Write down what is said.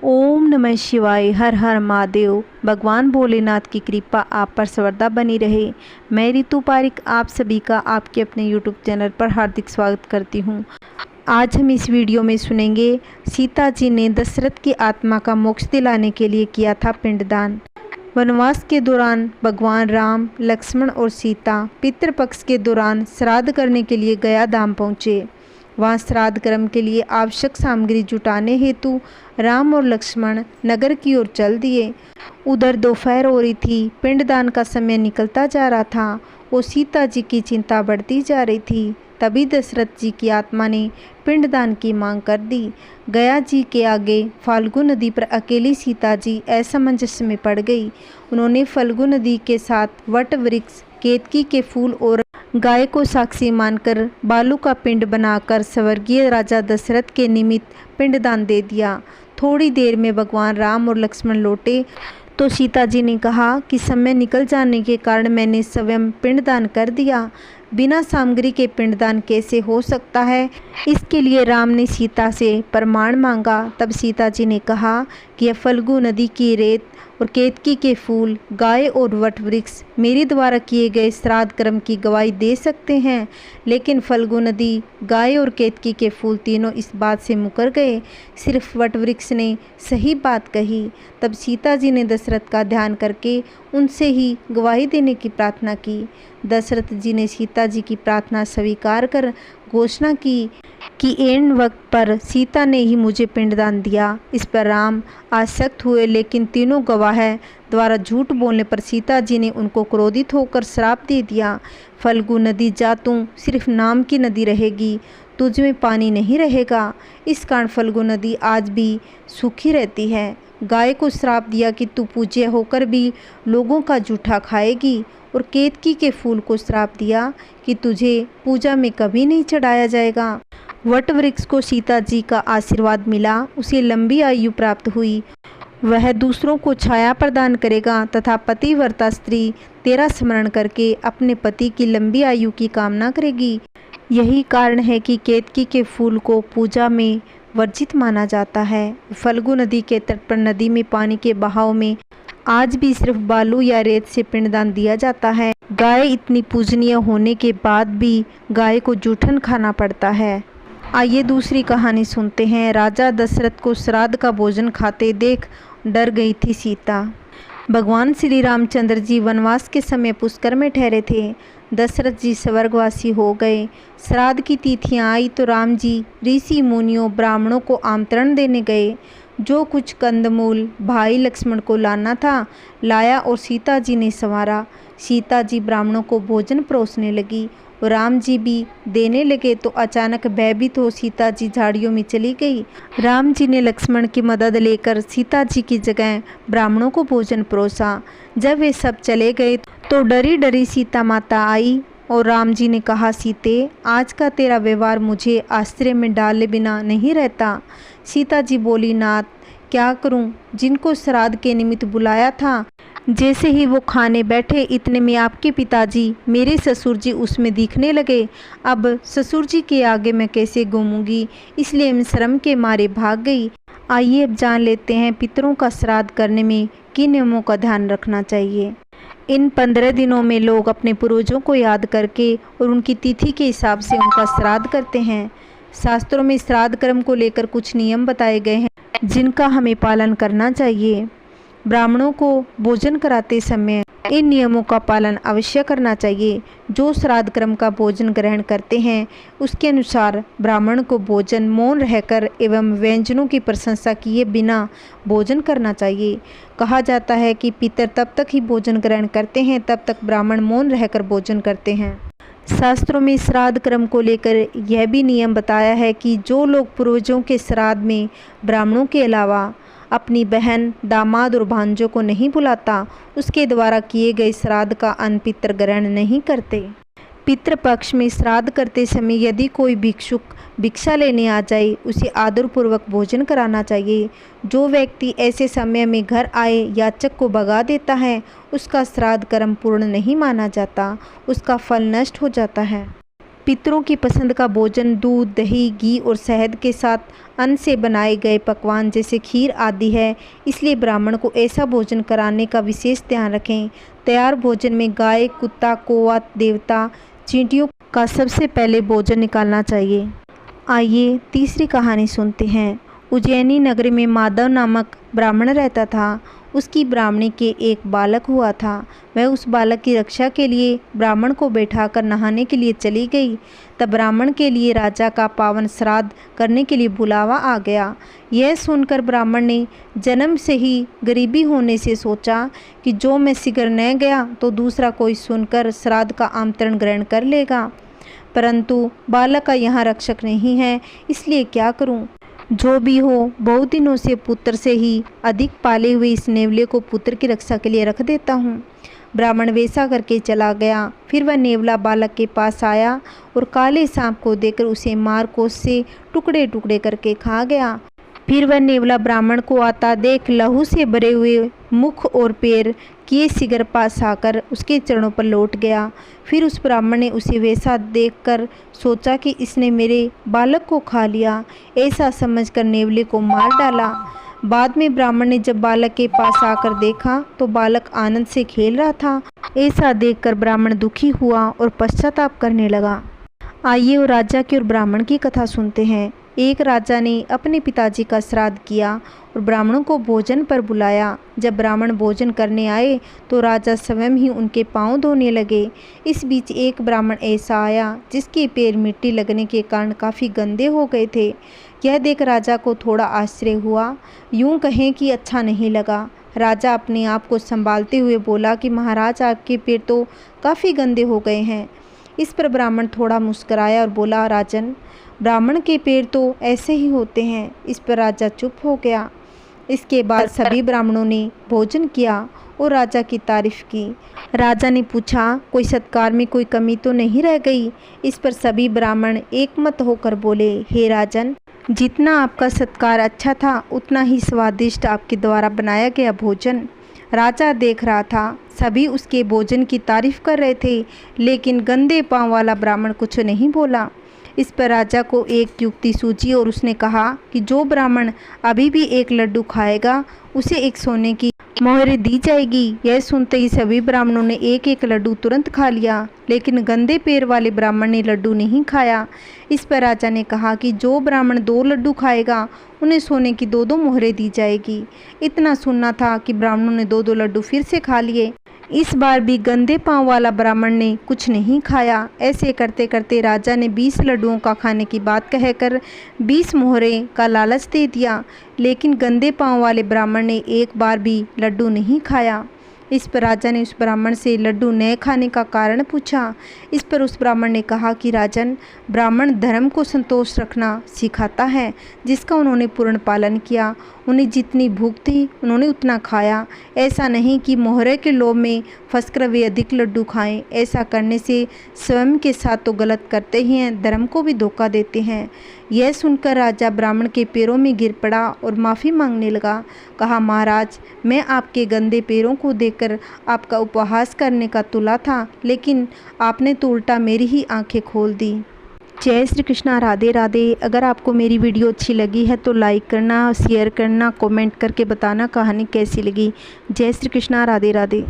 ओम नमः शिवाय। हर हर महादेव। भगवान भोलेनाथ की कृपा आप पर सर्वदा बनी रहे। मैं रितु पारिक आप सभी का आपके अपने यूट्यूब चैनल पर हार्दिक स्वागत करती हूँ। आज हम इस वीडियो में सुनेंगे सीता जी ने दशरथ की आत्मा का मोक्ष दिलाने के लिए किया था पिंडदान। वनवास के दौरान भगवान राम, लक्ष्मण और सीता पितृपक्ष के दौरान श्राद्ध करने के लिए गया धाम पहुँचे। वहाँ श्राद्ध कर्म के लिए आवश्यक सामग्री जुटाने हेतु राम और लक्ष्मण नगर की ओर चल दिए। उधर दोपहर हो रही थी, पिंडदान का समय निकलता जा रहा था और सीता जी की चिंता बढ़ती जा रही थी। तभी दशरथ जी की आत्मा ने पिंडदान की मांग कर दी। गया जी के आगे फाल्गु नदी पर अकेली सीता जी असमंजस में पड़ गई। उन्होंने फाल्गु नदी के साथ वट वृक्ष, केतकी के फूल और गाय को साक्षी मानकर बालू का पिंड बनाकर स्वर्गीय राजा दशरथ के निमित्त पिंडदान दे दिया। थोड़ी देर में भगवान राम और लक्ष्मण लौटे तो सीता जी ने कहा कि समय निकल जाने के कारण मैंने स्वयं पिंडदान कर दिया। बिना सामग्री के पिंडदान कैसे हो सकता है? इसके लिए राम ने सीता से प्रमाण मांगा। तब सीता जी ने कहा कि यह फल्गु नदी की रेत और केतकी के फूल, गाय और वट वृक्ष मेरे द्वारा किए गए श्राद्ध कर्म की गवाही दे सकते हैं। लेकिन फल्गु नदी, गाय और केतकी के फूल तीनों इस बात से मुकर गए। सिर्फ वट वृक्ष ने सही बात कही। तब सीता जी ने दशरथ का ध्यान करके उनसे ही गवाही देने की प्रार्थना की। दशरथ जी ने सीता जी की प्रार्थना स्वीकार कर घोषणा की कि ऐन वक्त पर सीता ने ही मुझे पिंडदान दिया। इस पर राम आसक्त हुए, लेकिन तीनों गवाह द्वारा झूठ बोलने पर सीता जी ने उनको क्रोधित होकर श्राप दे दिया। फल्गु नदी जा तू सिर्फ नाम की नदी रहेगी, तुझ में पानी नहीं रहेगा। इस कारण फल्गु नदी आज भी सूखी रहती है। गाय को श्राप दिया कि तू पूज्य होकर भी लोगों का जूठा खाएगी, और केतकी के फूल को श्राप दिया कि तुझे पूजा में कभी नहीं चढ़ाया जाएगा। वट वृक्ष को सीता जी का आशीर्वाद मिला, उसे लंबी आयु प्राप्त हुई। वह दूसरों को छाया प्रदान करेगा तथा पतिव्रता स्त्री तेरा स्मरण करके अपने पति की लंबी आयु की कामना करेगी। यही कारण है कि केतकी के फूल को पूजा में वर्जित माना जाता है। फल्गु नदी के तट पर नदी में पानी के बहाव में आज भी सिर्फ बालू या रेत से पिंडदान दिया जाता है। गाय इतनी पूजनीय होने के बाद भी गाय को जूठन खाना पड़ता है। आइए दूसरी कहानी सुनते हैं। राजा दशरथ को श्राद्ध का भोजन खाते देख डर गई थी सीता। भगवान श्री रामचंद्र जी वनवास के समय पुष्कर में ठहरे थे। दशरथ जी स्वर्गवासी हो गए। श्राद्ध की तिथियां आई तो राम जी ऋषि मुनियों ब्राह्मणों को आमंत्रण देने गए। जो कुछ कंदमूल भाई लक्ष्मण को लाना था लाया और सीता जी ने संवारा। सीता जी ब्राह्मणों को भोजन परोसने लगी और राम जी भी देने लगे तो अचानक भयभीत हो सीता जी झाड़ियों में चली गई। राम जी ने लक्ष्मण की मदद लेकर सीता जी की जगह ब्राह्मणों को भोजन परोसा। जब वे सब चले गए तो डरी डरी सीता माता आई और राम जी ने कहा, सीते आज का तेरा व्यवहार मुझे आश्चर्य में डाले बिना नहीं रहता। सीता जी बोली, नाथ क्या करूं? जिनको श्राद्ध के निमित्त बुलाया था, जैसे ही वो खाने बैठे इतने में आपके पिताजी मेरे ससुर जी उसमें दिखने लगे। अब ससुर जी के आगे मैं कैसे घूमूंगी, इसलिए मैं शर्म के मारे भाग गई। आइए अब जान लेते हैं पितरों का श्राद्ध करने में किन नियमों का ध्यान रखना चाहिए। इन 15 दिनों में लोग अपने पूर्वजों को याद करके और उनकी तिथि के हिसाब से उनका श्राद्ध करते हैं। शास्त्रों में श्राद्ध कर्म को लेकर कुछ नियम बताए गए हैं जिनका हमें पालन करना चाहिए। ब्राह्मणों को भोजन कराते समय इन नियमों का पालन अवश्य करना चाहिए। जो श्राद्ध कर्म का भोजन ग्रहण करते हैं उसके अनुसार ब्राह्मण को भोजन मौन रहकर एवं व्यंजनों की प्रशंसा किए बिना भोजन करना चाहिए। कहा जाता है कि पितर तब तक ही भोजन ग्रहण करते हैं तब तक ब्राह्मण मौन रहकर भोजन करते हैं। शास्त्रों में श्राद्ध कर्म को लेकर यह भी नियम बताया है कि जो लोग पूर्वजों के श्राद्ध में ब्राह्मणों के अलावा अपनी बहन, दामाद और भांजों को नहीं बुलाता, उसके द्वारा किए गए श्राद्ध का अन्न पितर ग्रहण नहीं करते। पितृपक्ष में श्राद्ध करते समय यदि कोई भिक्षुक भिक्षा लेने आ जाए उसे आदरपूर्वक भोजन कराना चाहिए। जो व्यक्ति ऐसे समय में घर आए याचक को भगा देता है उसका श्राद्ध कर्म पूर्ण नहीं माना जाता, उसका फल नष्ट हो जाता है। पितरों की पसंद का भोजन दूध, दही, घी और शहद के साथ अन्न से बनाए गए पकवान जैसे खीर आदि है, इसलिए ब्राह्मण को ऐसा भोजन कराने का विशेष ध्यान रखें। तैयार भोजन में गाय, कुत्ता, कौवा, देवता, चींटियों का सबसे पहले भोजन निकालना चाहिए। आइए तीसरी कहानी सुनते हैं। उज्जैनी नगरी में माधव नामक ब्राह्मण रहता था। उसकी ब्राह्मणी के एक बालक हुआ था। वह उस बालक की रक्षा के लिए ब्राह्मण को बैठाकर नहाने के लिए चली गई। तब ब्राह्मण के लिए राजा का पावन श्राद्ध करने के लिए बुलावा आ गया। यह सुनकर ब्राह्मण ने जन्म से ही गरीबी होने से सोचा कि जो मैं शीघ्र न गया तो दूसरा कोई सुनकर श्राद्ध का आमंत्रण ग्रहण कर लेगा, परंतु बालक का यहाँ रक्षक नहीं है, इसलिए क्या करूँ। जो भी हो, बहुत दिनों से पुत्र से ही अधिक पाले हुए इस नेवले को पुत्र की रक्षा के लिए रख देता हूँ। ब्राह्मण वैसा करके चला गया। फिर वह नेवला बालक के पास आया और काले सांप को देकर उसे मार कोस से टुकड़े टुकड़े करके खा गया। फिर वह नेवला ब्राह्मण को आता देख लहू से भरे हुए मुख और पैर किए शीघ्र पास आकर उसके चरणों पर लौट गया। फिर उस ब्राह्मण ने उसे वैसा देखकर सोचा कि इसने मेरे बालक को खा लिया। ऐसा समझकर नेवले को मार डाला। बाद में ब्राह्मण ने जब बालक के पास आकर देखा तो बालक आनंद से खेल रहा था। ऐसा देखकर ब्राह्मण दुखी हुआ और पश्चाताप करने लगा। आइए और राजा की और ब्राह्मण की कथा सुनते हैं। एक राजा ने अपने पिताजी का श्राद्ध किया और ब्राह्मणों को भोजन पर बुलाया। जब ब्राह्मण भोजन करने आए तो राजा स्वयं ही उनके पांव धोने लगे। इस बीच एक ब्राह्मण ऐसा आया जिसके पैर मिट्टी लगने के कारण काफ़ी गंदे हो गए थे। यह देख राजा को थोड़ा आश्चर्य हुआ, यूं कहें कि अच्छा नहीं लगा। राजा अपने आप को संभालते हुए बोला कि महाराज, आपके पैर तो काफ़ी गंदे हो गए हैं। इस पर ब्राह्मण थोड़ा मुस्कुराया और बोला, राजन, ब्राह्मण के पैर तो ऐसे ही होते हैं। इस पर राजा चुप हो गया। इसके बाद सभी ब्राह्मणों ने भोजन किया और राजा की तारीफ की। राजा ने पूछा, कोई सत्कार में कोई कमी तो नहीं रह गई। इस पर सभी ब्राह्मण एकमत होकर बोले, हे राजन, जितना आपका सत्कार अच्छा था उतना ही स्वादिष्ट आपके द्वारा बनाया गया भोजन। राजा देख रहा था, सभी उसके भोजन की तारीफ कर रहे थे, लेकिन गंदे पांव वाला ब्राह्मण कुछ नहीं बोला। इस पर राजा को एक युक्ति सूझी और उसने कहा कि जो ब्राह्मण अभी भी एक लड्डू खाएगा उसे एक सोने की मोहर दी जाएगी। यह सुनते ही सभी ब्राह्मणों ने एक एक लड्डू तुरंत खा लिया, लेकिन गंदे पैर वाले ब्राह्मण ने लड्डू नहीं खाया। इस पर राजा ने कहा कि जो ब्राह्मण 2 लड्डू खाएगा उन्हें सोने की 2-2 मोहरें दी जाएगी। इतना सुनना था कि ब्राह्मणों ने 2-2 लड्डू फिर से खा लिए। इस बार भी गंदे पांव वाला ब्राह्मण ने कुछ नहीं खाया। ऐसे करते करते राजा ने 20 लड्डुओं का खाने की बात कहकर 20 मोहरें का लालच दे दिया, लेकिन गंदे पांव वाले ब्राह्मण ने एक बार भी लड्डू नहीं खाया। इस पर राजा ने उस ब्राह्मण से लड्डू न खाने का कारण पूछा। इस पर उस ब्राह्मण ने कहा कि राजन, ब्राह्मण धर्म को संतोष रखना सिखाता है, जिसका उन्होंने पूर्ण पालन किया। उन्हें जितनी भूख थी उन्होंने उतना खाया। ऐसा नहीं कि मोहरे के लोभ में फंसकर वे अधिक लड्डू खाएं। ऐसा करने से स्वयं के साथ तो गलत करते ही हैं, धर्म को भी धोखा देते हैं। यह सुनकर राजा ब्राह्मण के पैरों में गिर पड़ा और माफ़ी मांगने लगा। कहा, महाराज, मैं आपके गंदे पैरों को देखकर आपका उपहास करने का तुला था, लेकिन आपने तो उल्टा मेरी ही आंखें खोल दी। जय श्री कृष्णा, राधे राधे। अगर आपको मेरी वीडियो अच्छी लगी है तो लाइक करना, शेयर करना, कमेंट करके बताना कहानी कैसी लगी। जय श्री कृष्णा, राधे राधे।